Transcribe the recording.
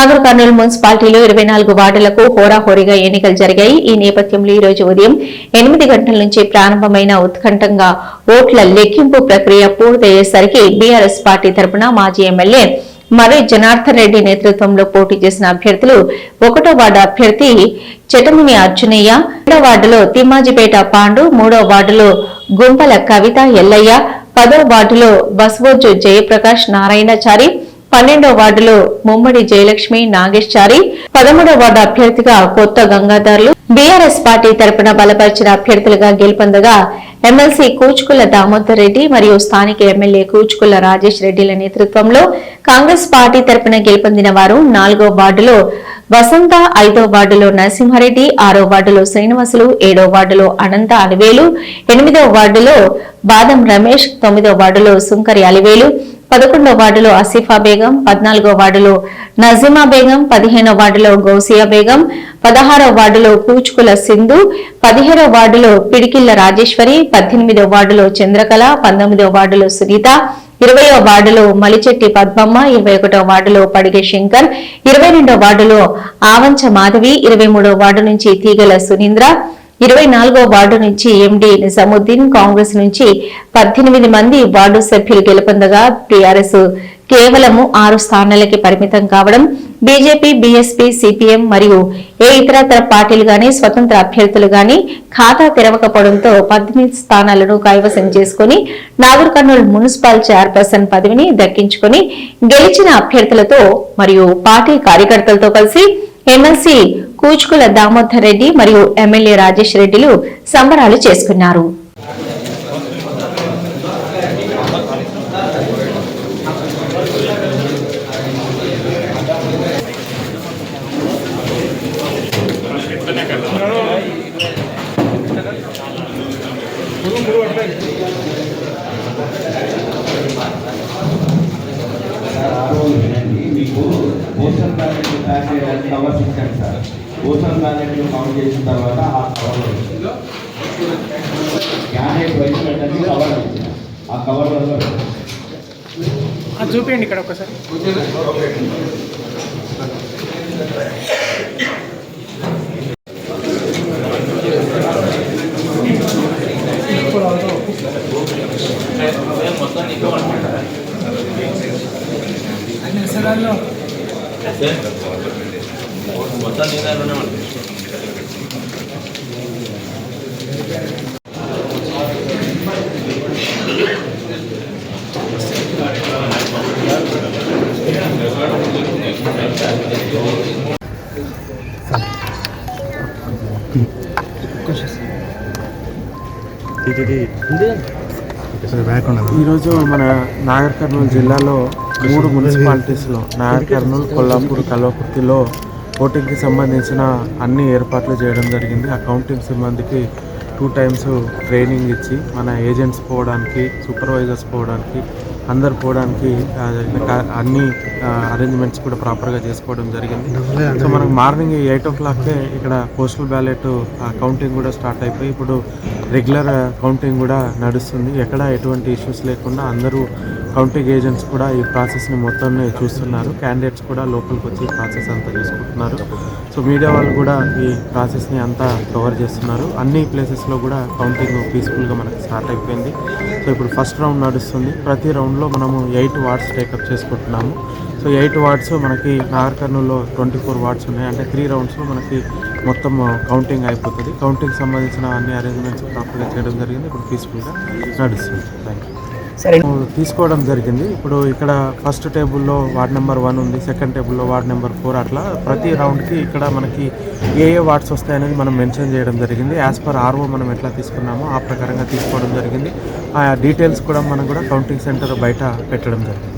నాగర్ కర్నూలు మున్సిపాలిటీలో 24 వార్డులకు హోరాహోరీగా ఎన్నికలు జరిగాయి. ఈ నేపథ్యంలో ఈ రోజు ఉదయం 8 గంటల నుంచి ప్రారంభమైన ఉత్కంఠంగా ఓట్ల లెక్కింపు ప్రక్రియ పూర్తయ్యేసరికి బీఆర్ఎస్ పార్టీ తరపున మాజీ ఎమ్మెల్యే మర్రి జనార్దన్ రెడ్డి నేతృత్వంలో పోటీ చేసిన అభ్యర్థులు 1వ వార్డు అభ్యర్థి చెటముని అర్జునయ్య, 2వ వార్డులో తిమ్మాజిపేట పాండు, 3వ వార్డులో గుంపల కవిత ఎల్లయ్య, 10వ వార్డులో బస్వోజు జయప్రకాష్ నారాయణచారి, 12వ వార్డులో ముమ్మడి జయలక్ష్మి నాగేశ్చారి, 13వ వార్డు అభ్యర్థిగా కొత్త గంగాధర్లు బీఆర్ఎస్ పార్టీ తరపున బలపరిచిన అభ్యర్థులుగా గెలుపొందగా ఎమ్మెల్సీ కూచుకుల దామోదర్ రెడ్డి మరియు స్థానిక ఎమ్మెల్యే కూచుకుల రాజేష్ రెడ్డిల నేతృత్వంలో కాంగ్రెస్ పార్టీ తరపున గెలుపొందిన వారు 4వ వార్డులో వసంత, 5వ వార్డులో నరసింహారెడ్డి, 6వ వార్డులో శ్రీనివాసులు, 7వ వార్డులో అనంత అలివేలు, 8వ వార్డులో బాదం రమేష్, 9వ వార్డులో సుంకరి అలివేలు, 11వ వార్డులో ఆసిఫా బేగం, 14వ వార్డులో నజీమా బేగం, 15వ వార్డులో గౌసియా బేగం, 16వ వార్డులో కూచుకుల సింధు, 17వ వార్డులో పిడికిళ్ల రాజేశ్వరి, 18వ వార్డులో చంద్రకళ, 19వ వార్డులో సునీత, 20వ వార్డులో మలిచెట్టి పద్మమ్మ, 21వ వార్డులో పడిగే శంకర్, 22వ వార్డులో ఆవంచ మాధవి, 23వ వార్డు నుంచి తీగల సునీంద్ర, 24వ వార్డు నుంచి ఎండి నిజాముద్దీన్, కాంగ్రెస్ నుంచి 18 మంది వార్డు సభ్యులు గెలుపొందగా టీఆర్ఎస్ కేవలము 6 స్థానాలకి పరిమితం కావడం, బీజేపీ, బీఎస్పీ, సిపిఎం మరియు ఏ ఇతరతర పార్టీలు గాని స్వతంత్ర అభ్యర్థులు గాని ఖాతా తెరవకపోవడంతో 18 స్థానాలను కైవసం చేసుకుని నాగర్ కర్నూలు మున్సిపల్ చైర్పర్సన్ పదవిని దక్కించుకుని గెలిచిన అభ్యర్థులతో మరియు పార్టీ కార్యకర్తలతో కలిసి ఎమ్మెల్సీ కూచుకుల దామోదర్ రెడ్డి మరియు ఎమ్మెల్యే రాజేష్ రెడ్డిలు సంబరాలు చేసుకున్నారు. పోస్టల్ బ్యాలెట్ తయారు చేయడానికి కవర్స్ ఇచ్చాను సార్. పోస్టల్ బ్యాలెట్ కౌంట్ చేసిన తర్వాత ఆ కవర్ క్యాండిడేట్ వయసు పెట్టడానికి కవర్ ఇచ్చిన ఆ కవర్ వల్ల చూపించండి ఇక్కడ ఒకసారి. మొత్తం నీళ్ళలోనే ఉంటుంది. ఈరోజు మన నాగర్ కర్నూలు జిల్లాలో 3 మున్సిపాలిటీస్లో నాగర్ కర్నూలు, కొల్లాపూర్, కల్వకుర్తిలో ఓటింగ్కి సంబంధించిన అన్ని ఏర్పాట్లు చేయడం జరిగింది. ఆ కౌంటింగ్ సిబ్బందికి 2 టైమ్స్ ట్రైనింగ్ ఇచ్చి మన ఏజెంట్స్ పోవడానికి, సూపర్వైజర్స్ పోవడానికి, అందరు పోవడానికి అన్ని అరేంజ్మెంట్స్ కూడా ప్రాపర్గా చేసుకోవడం జరిగింది. సో మనకు మార్నింగ్ 8 o'clockకే ఇక్కడ పోస్టల్ బ్యాలెట్ కౌంటింగ్ కూడా స్టార్ట్ అయిపోయి ఇప్పుడు రెగ్యులర్ కౌంటింగ్ కూడా నడుస్తుంది. ఎక్కడ ఎటువంటి ఇష్యూస్ లేకుండా అందరూ కౌంటింగ్ ఏజెంట్స్ కూడా ఈ ప్రాసెస్ని మొత్తాన్ని చూస్తున్నారు. క్యాండిడేట్స్ కూడా లోపలికి వచ్చి ఈ ప్రాసెస్ అంతా చూసుకుంటున్నారు. సో మీడియా వాళ్ళు కూడా ఈ ప్రాసెస్ని అంతా కవర్ చేస్తున్నారు. అన్ని ప్లేసెస్లో కూడా కౌంటింగ్ పీస్ఫుల్గా మనకి స్టార్ట్ అయిపోయింది. సో ఇప్పుడు ఫస్ట్ రౌండ్ నడుస్తుంది. ప్రతి రౌండ్లో మనము 8 వార్డ్స్ టేకప్ చేసుకుంటున్నాము. సో 8 వార్డ్స్ మనకి నాగర్ కర్నూలులో 24 వార్డ్స్ ఉన్నాయి. అంటే 3 రౌండ్స్లో మనకి మొత్తం కౌంటింగ్ అయిపోతుంది. కౌంటింగ్ సంబంధించిన అన్ని అరేంజ్మెంట్స్ ప్రాపర్గా చేయడం జరిగింది. ఇప్పుడు పీస్ఫుల్గా నడుస్తుంది. Thank you. తీసుకోవడం జరిగింది. ఇప్పుడు ఇక్కడ ఫస్ట్ టేబుల్లో వార్డ్ నెంబర్ 1 ఉంది, సెకండ్ టేబుల్లో వార్డ్ నెంబర్ 4, అట్లా ప్రతి రౌండ్కి ఇక్కడ మనకి ఏ వార్డ్స్ వస్తాయనేది మనం మెన్షన్ చేయడం జరిగింది. యాజ్ పర్ ఆర్ఓ మనం ఎట్లా తీసుకున్నామో ఆ ప్రకారంగా తీసుకోవడం జరిగింది. ఆ డీటెయిల్స్ కూడా మనం కూడా కౌంటింగ్ సెంటర్ బయట పెట్టడం జరిగింది.